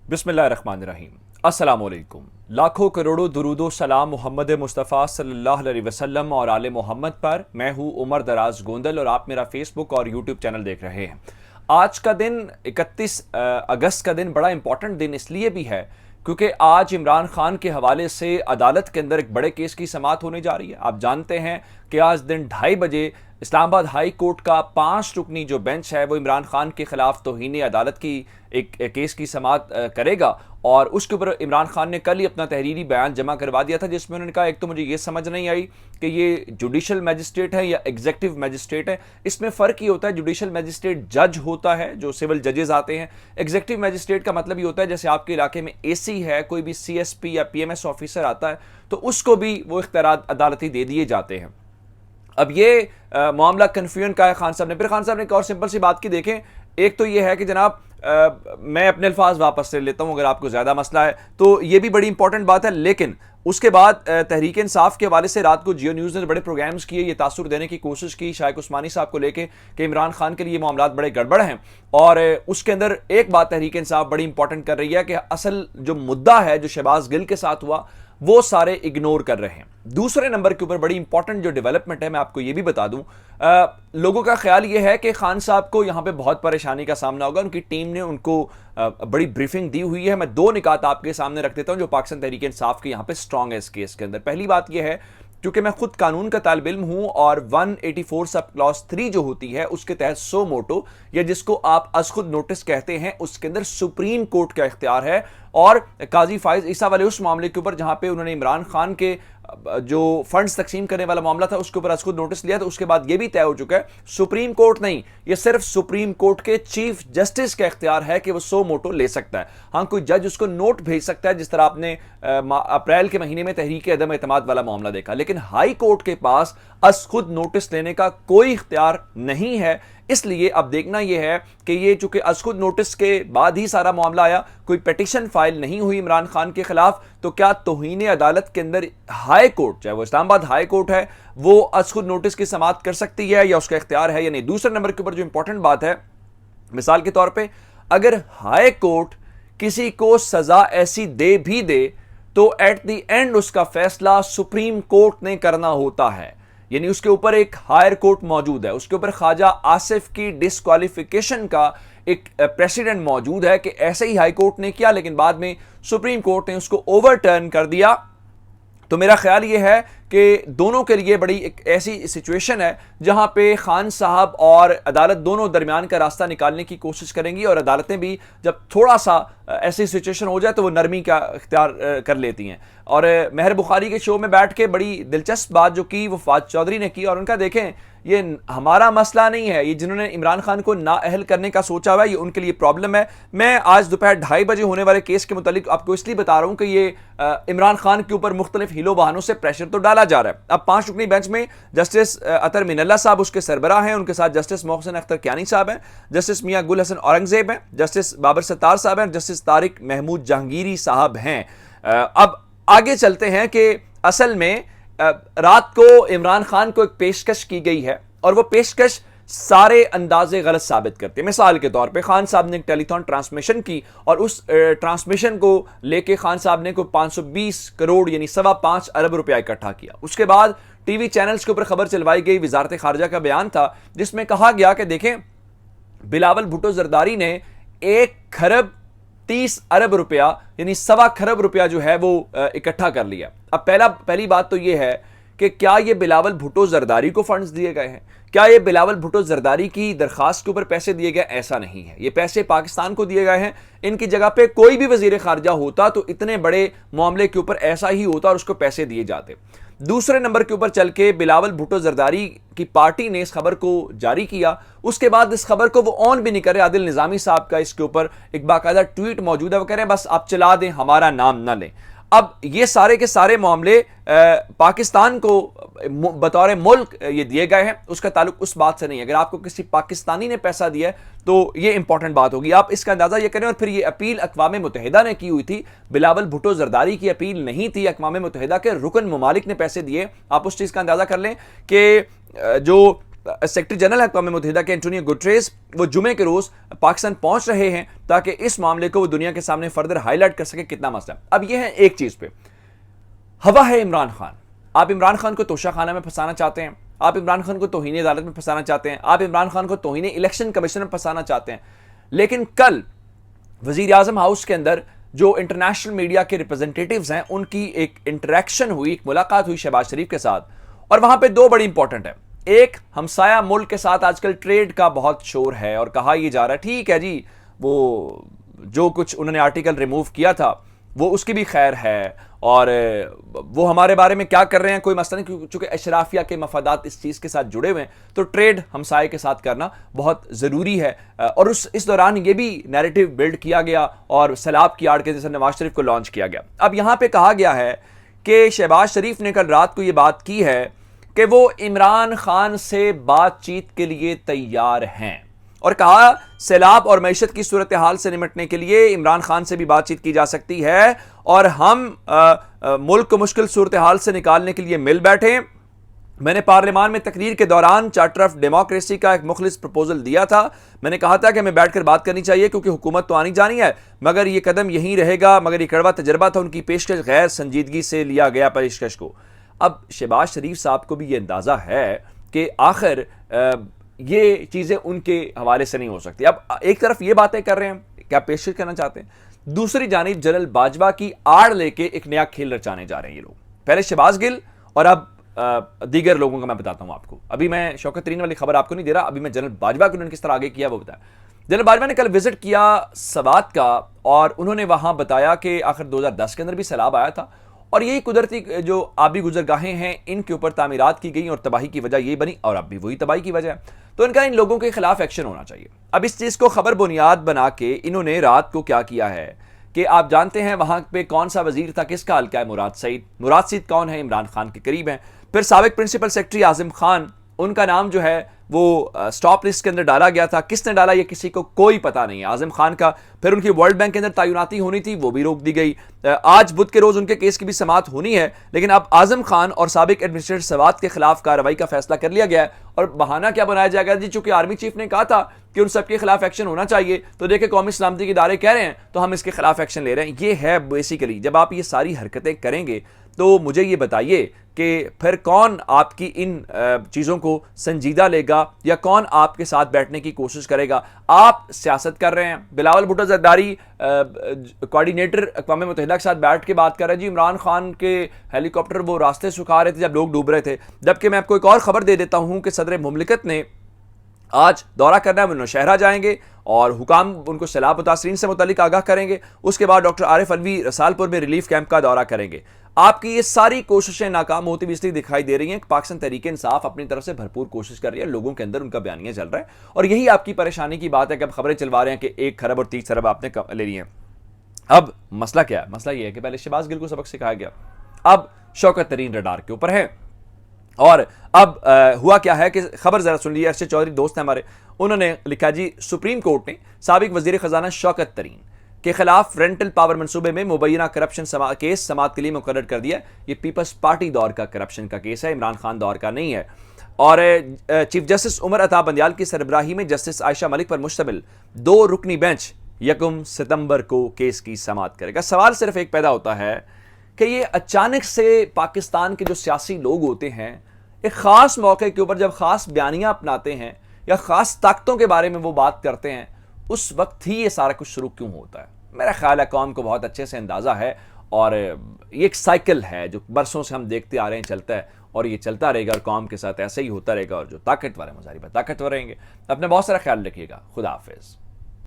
बिस्मिल्लाहिर्रहमानिर्रहीम। अस्सलामुअलैकुम। लाखों करोड़ों दुरूदो सलाम मोहम्मद मुस्तफ़ा सल्लल्लाहु अलैहि वसल्लम और आले मोहम्मद पर। मैं हूँ उमर दराज गोंदल और आप मेरा फेसबुक और यूट्यूब चैनल देख रहे हैं। आज का दिन 31 अगस्त का दिन बड़ा इंपॉर्टेंट दिन इसलिए भी है क्योंकि आज इमरान खान के हवाले से अदालत के अंदर एक बड़े केस की समाअत होने जा रही है। आप जानते हैं कि आज दिन 2:30 बजे इस्लामाबाद हाई कोर्ट का 5 रुकनी जो बेंच है वो इमरान खान के खिलाफ तौहीन अदालत की एक केस की समाअत करेगा और उसके ऊपर इमरान खान ने कल ही अपना तहरीरी बयान जमा करवा दिया था, जिसमें उन्होंने कहा एक तो मुझे ये समझ नहीं आई कि ये जुडिशल मैजिस्ट्रेट है या एग्जीक्यूटिव मैजिस्ट्रेट है। इसमें फ़र्क ये होता है, जुडिशल मैजिस्ट्रेट जज होता है, जो सिविल जजेस आते हैं। एग्जीक्यूटिव मैजिस्ट्रेट का मतलब ये होता है जैसे आपके इलाके में एसी है, कोई भी सीएसपी या पीएमएस ऑफिसर आता है तो उसको भी वो इख्तियारात अदालती दे दिए जाते हैं। अब ये मामला कन्फ्यूजन का है खान साहब ने। फिर खान साहब ने एक और सिंपल सी बात की, देखें एक तो ये है कि जनाब मैं अपने अल्फाज वापस ले लेता हूं अगर आपको ज्यादा मसला है तो ये भी बड़ी इंपॉर्टेंट बात है। लेकिन उसके बाद तहरीक इंसाफ के हवाले से रात को जियो न्यूज़ ने बड़े प्रोग्राम्स किए, ये तासुर देने की कोशिश की शाइख उस्मानी साहब को लेके कि इमरान खान के लिए मामलात बड़े गड़बड़ हैं। और उसके अंदर एक बात तहरीक इंसाफ बड़ी इंपॉर्टेंट कर रही है कि असल जो मुद्दा है जो शहबाज गिल के साथ हुआ वो सारे इग्नोर कर रहे हैं। दूसरे नंबर के ऊपर बड़ी इंपॉर्टेंट जो डेवलपमेंट है मैं आपको ये भी बता दूं, लोगों का ख्याल ये है कि खान साहब को यहां पे बहुत परेशानी का सामना होगा। उनकी टीम ने उनको बड़ी ब्रीफिंग दी हुई है। मैं दो निकात आपके सामने रख देता हूं जो पाकिस्तान तहरीक इंसाफ के यहां पे स्ट्रांग है इस केस के अंदर। पहली बात यह है, क्योंकि मैं खुद कानून का तालिब इल्म हूं और 184 सब क्लॉज 3 जो होती है उसके तहत सो मोटो या जिसको आप अज खुद नोटिस कहते हैं उसके अंदर सुप्रीम कोर्ट का इख्तियार है। और काजी फाइज ईसा वाले उस मामले के ऊपर जहां पे उन्होंने इमरान खान के जो फंड्स तकसीम करने वाला मामला था उसके ऊपर अज खुद नोटिस लिया, तो उसके बाद यह भी तय हो चुका है सुप्रीम कोर्ट नहीं, यह सिर्फ सुप्रीम कोर्ट के चीफ जस्टिस का इख्तियार है कि वो सो मोटो ले सकता है। हाँ, कोई जज उसको नोट भेज सकता है जिस तरह आपने अप्रैल के महीने में तहरीक अदम एतमाद वाला मामला देखा, लेकिन हाई कोर्ट के पास अज खुद नोटिस लेने का कोई इख्तियार नहीं है। इसलिए अब देखना यह है कि ये चूंकि अज खुद नोटिस के बाद ही सारा मामला आया, कोई पिटीशन फाइल नहीं हुई इमरान खान के खिलाफ, तो क्या तौहीन अदालत के अंदर हाई कोर्ट, चाहे वो इस्लामाबाद हाई कोर्ट है, वो अज खुद नोटिस की समाअत कर सकती है या उसका इख्तियार है या नहीं। दूसरे नंबर के ऊपर जो इंपॉर्टेंट बात है, मिसाल के तौर पर अगर हाई कोर्ट किसी को सजा ऐसी दे भी दे तो एट द एंड उसका फैसला सुप्रीम कोर्ट ने करना होता है, यानी उसके ऊपर एक हायर कोर्ट मौजूद है। उसके ऊपर ख्वाजा आसिफ की डिस्क्वालिफिकेशन का एक प्रेसिडेंट मौजूद है कि ऐसे ही हाई कोर्ट ने किया लेकिन बाद में सुप्रीम कोर्ट ने उसको ओवरटर्न कर दिया। तो मेरा ख्याल यह है कि दोनों के लिए बड़ी एक ऐसी सिचुएशन है जहां पे खान साहब और अदालत दोनों दरमियान का रास्ता निकालने की कोशिश करेंगी और अदालतें भी जब थोड़ा सा ऐसी सिचुएशन हो जाए तो वो नरमी का इख्तियार कर लेती हैं। और मेहर बुखारी के शो में बैठ के बड़ी दिलचस्प बात जो की वो फाज चौधरी ने की और उनका देखें ये हमारा मसला नहीं है, ये जिन्होंने इमरान खान को नाअहल करने का सोचा हुआ है ये उनके लिए प्रॉब्लम है। मैं आज दोपहर 2:30 बजे होने वाले केस के मुतालिक आपको इसलिए बता रहा हूं कि ये इमरान खान के ऊपर मुख्तलिफ हिलो बहानों से प्रेशर तो डाला जा रहा है। अब 5 रुकनी बेंच में जस्टिस अतर मिनल्ला साहब उसके सरबराह हैं, उनके साथ जस्टिस मोहसिन अख्तर क्यानी साहब हैं, जस्टिस मियां गुल हसन औरंगजेब हैं, जस्टिस बाबर सत्तार साहब हैं, जस्टिस तारिक महमूद जहांगीरी साहब हैं। अब आगे चलते हैं कि असल में रात को इमरान खान को एक पेशकश की गई है और वो पेशकश सारे अंदाजे गलत साबित करते हैं। मिसाल के तौर पे खान साहब ने एक टेलीथॉन ट्रांसमिशन की और उस ट्रांसमिशन को लेके खान साहब ने को 520 करोड़ यानी 5.25 अरब रुपया इकट्ठा किया। उसके बाद टीवी चैनल्स के ऊपर खबर चलवाई गई, वजारत खारजा का बयान था जिसमें कहा गया कि देखें बिलावल भुट्टो जरदारी ने 1 खरब 30 अरब रुपया यानी 1.25 खरब रुपया जो है वो इकट्ठा कर लिया। अब पहली बात तो ये है कि क्या ये बिलावल भुट्टो जरदारी को फंड्स दिए गए हैं? क्या ये बिलावल भुट्टो जरदारी की दरखास्त के ऊपर पैसे दिए गए? ऐसा नहीं है, ये पैसे पाकिस्तान को दिए गए हैं। इनकी जगह पे कोई भी वजीर खारजा होता तो इतने बड़े मामले के ऊपर ऐसा ही होता और उसको पैसे दिए जाते। दूसरे नंबर के ऊपर चल के बिलावल भुट्टो जरदारी की पार्टी ने इस खबर को जारी किया, उसके बाद इस खबर को वो ऑन भी नहीं करे। आदिल निजामी साहब का इसके ऊपर एक बाकायदा ट्वीट मौजूद है, वो कह रहे हैं बस आप चला दें, हमारा नाम ना लें। अब ये सारे के सारे मामले पाकिस्तान को बतौर मुल्क ये दिए गए हैं, उसका ताल्लुक उस बात से नहीं है। अगर आपको किसी पाकिस्तानी ने पैसा दिया है तो ये इंपॉर्टेंट बात होगी, आप इसका अंदाजा ये करें। और फिर ये अपील अक़वाम मुत्तहिदा ने की हुई थी, बिलावल भुट्टो जरदारी की अपील नहीं थी, अक़वाम मुत्तहिदा के रुकन ममालिक ने पैसे दिए। आप उस चीज़ का अंदाजा कर लें कि जो सेक्रेटरी जनरल है अक़वाम मुत्तहिदा के एंटोनियो गुटरेस, वो जुमे के रोज पाकिस्तान पहुंच रहे हैं ताकि इस मामले को वो दुनिया के सामने फर्दर हाईलाइट कर सके कितना मसला। अब यह है एक चीज पे हवा है इमरान खान। आप इमरान खान को तोशाखाना में फंसाना चाहते हैं, आप इमरान खान को तौहीन अदालत में फंसाना चाहते हैं, आप इमरान खान को तौहीन इलेक्शन कमीशन में फंसाना चाहते हैं। लेकिन कल वजीर आजम हाउस के अंदर जो इंटरनेशनल मीडिया के रिप्रेजेंटेटिव्स हैं उनकी एक इंटरेक्शन हुई, एक मुलाकात हुई शहबाज शरीफ के साथ, और वहां पे दो बड़ी इंपॉर्टेंट है। एक, हमसाया मुल्क के साथ आजकल ट्रेड का बहुत शोर है और कहा यह जा रहा है ठीक है जी, वो जो कुछ उन्होंने आर्टिकल रिमूव किया था वो उसकी भी खैर है, और वो हमारे बारे में क्या कर रहे हैं कोई मसला नहीं, चूंकि अशराफिया के मफादात इस चीज़ के साथ जुड़े हुए हैं, तो ट्रेड हमसाये के साथ करना बहुत ज़रूरी है। और इस दौरान ये भी नैरेटिव बिल्ड किया गया और सैलाब की आड़ के जैसे नवाज शरीफ को लॉन्च किया गया। अब यहाँ पे कहा गया है कि शहबाज शरीफ ने कल रात को ये बात की है कि वो इमरान खान से बातचीत के लिए तैयार हैं, और कहा सैलाब और मईशत की सूरत हाल से निपटने के लिए इमरान खान से भी बातचीत की जा सकती है, और हम मुल्क को मुश्किल सूरत हाल से निकालने के लिए मिल बैठे। मैंने पार्लियामान में तकरीर के दौरान चार्टर ऑफ डेमोक्रेसी का एक मुखलिस प्रपोजल दिया था। मैंने कहा था कि हमें बैठकर बात करनी चाहिए क्योंकि हुकूमत तो आनी जानी है, मगर ये कदम यहीं रहेगा। मगर ये कड़वा तजर्बा था, उनकी पेशकश गैर संजीदगी से लिया गया पेशकश को। अब शहबाज शरीफ साहब को भी ये अंदाज़ा है कि आखिर ये चीज़ें उनके हवाले से नहीं हो सकती। अब एक तरफ ये बातें कर रहे हैं, क्या पेशकश करना चाहते हैं, दूसरी जानिब जनरल बाजवा की आड़ लेके एक नया खेल रचाने जा रहे हैं ये लोग। पहले शहबाज गिल और अब दीगर लोगों का मैं बताता हूं आपको। अभी मैं शौकत तरीन वाली खबर आपको नहीं दे रहा, अभी मैं जनरल बाजवा को उन्होंने किस तरह आगे किया वो बताया। जनरल बाजवा ने कल विजिट किया सवात का, और उन्होंने वहां बताया कि आखिर 2010 के अंदर भी सैलाब आया था, और यही कुदरती जो आबी गुजरगाहें हैं इनके ऊपर तामीरात की गई और तबाही की वजह यही बनी, और अब भी वही तबाही की वजह है। तो इनका इन लोगों के खिलाफ एक्शन होना चाहिए। अब इस चीज़ को खबर बुनियाद बना के इन्होंने रात को क्या किया है कि आप जानते हैं वहां पे कौन सा वजीर था, किसका हल्का है, मुराद सईद। मुराद सईद कौन है, इमरान खान के करीब हैं। फिर साबिक प्रिंसिपल सेक्रेटरी आजिम खान, उनका नाम जो है वो स्टॉप लिस्ट के अंदर डाला गया था। किसने डाला ये किसी को कोई पता नहीं है, आजिम खान का। फिर उनकी वर्ल्ड बैंक के अंदर तैनाती होनी थी, वो भी रोक दी गई। आज बुध के रोज उनके केस की भी समाअत होनी है, लेकिन अब आजिम खान और साबिक एडमिनिस्ट्रेटर सवात के खिलाफ कार्रवाई का फैसला कर लिया गया है। और बहाना क्या बनाया जाएगा जी, चूंकि आर्मी चीफ ने कहा था कि उन सबके खिलाफ एक्शन होना चाहिए, तो देखिए कौमी सलामती के इदारे कह रहे हैं तो हम इसके खिलाफ एक्शन ले रहे हैं। ये है बेसिकली, जब आप ये सारी हरकतें करेंगे तो मुझे ये बताइए कि फिर कौन आपकी इन चीज़ों को संजीदा लेगा या कौन आपके साथ बैठने की कोशिश करेगा। आप सियासत कर रहे हैं, बिलावल भुट्टो जरदारी कोऑर्डिनेटर अक़वाम मुत्तहिदा के साथ बैठ के बात कर रहे हैं जी, इमरान खान के हेलीकॉप्टर वो रास्ते सुखा रहे थे जब लोग डूब रहे थे। जबकि मैं आपको एक और खबर दे देता हूं कि सदर मुमलिकत ने आज दौरा करना है, वो नौशहरा जाएंगे और हुकाम उनको सैलाब मुतासरीन से मुतालिक आगाह करेंगे। उसके बाद डॉक्टर आरिफ अलवी रसालपुर में रिलीफ कैंप का दौरा करेंगे। आपकी ये सारी कोशिशें नाकाम होती हुई इसलिए दिखाई दे रही हैं कि पाकिस्तान तहरीक इंसाफ अपनी तरफ से भरपूर कोशिश कर रही है, लोगों के अंदर उनका बयानिया चल रहा है, और यही आपकी परेशानी की बात है कि अब खबरें चलवा रहे हैं कि 1 खरब और 30 खरब आपने ले ली हैं। अब मसला क्या है, मसला यह है कि पहले शहबाज गिल को सबक सिखाया गया, अब शौकत तरीन रडार के ऊपर है। और अब हुआ क्या है कि खबर जरा सुन लीजिए, अरशद चौधरी दोस्त हैं हमारे, उन्होंने लिखा जी, सुप्रीम कोर्ट ने साबिक वजीर खजाना शौकत तरीन के खिलाफ रेंटल पावर मंसूबे में मुबैना करप्शन केस समाअत के लिए मुकर्रर कर दिया। ये पीपल्स पार्टी दौर का करप्शन का केस है, इमरान खान दौर का नहीं है। और चीफ जस्टिस उमर अता बंदियाल की सरबराही में जस्टिस आयशा मलिक पर मुश्तमिल 2 रुकनी बेंच 1 सितंबर को केस की समाअत करेगा। सवाल सिर्फ एक पैदा होता है कि ये अचानक से पाकिस्तान के जो सियासी लोग होते हैं एक ख़ास मौके के ऊपर जब ख़ास बयानियाँ अपनाते हैं या ख़ास ताकतों के बारे में वो बात करते हैं, उस वक्त ही ये सारा कुछ शुरू क्यों होता है। मेरा ख्याल है कौम को बहुत अच्छे से अंदाज़ा है, और ये एक साइकिल है जो बरसों से हम देखते आ रहे हैं, चलता है और ये चलता रहेगा, और कौम के साथ ऐसे ही होता रहेगा, और जो ताकतवर है मुजारिबत ताकतवर रहेंगे। अपना बहुत सारा ख्याल रखिएगा। खुदा हाफिज़।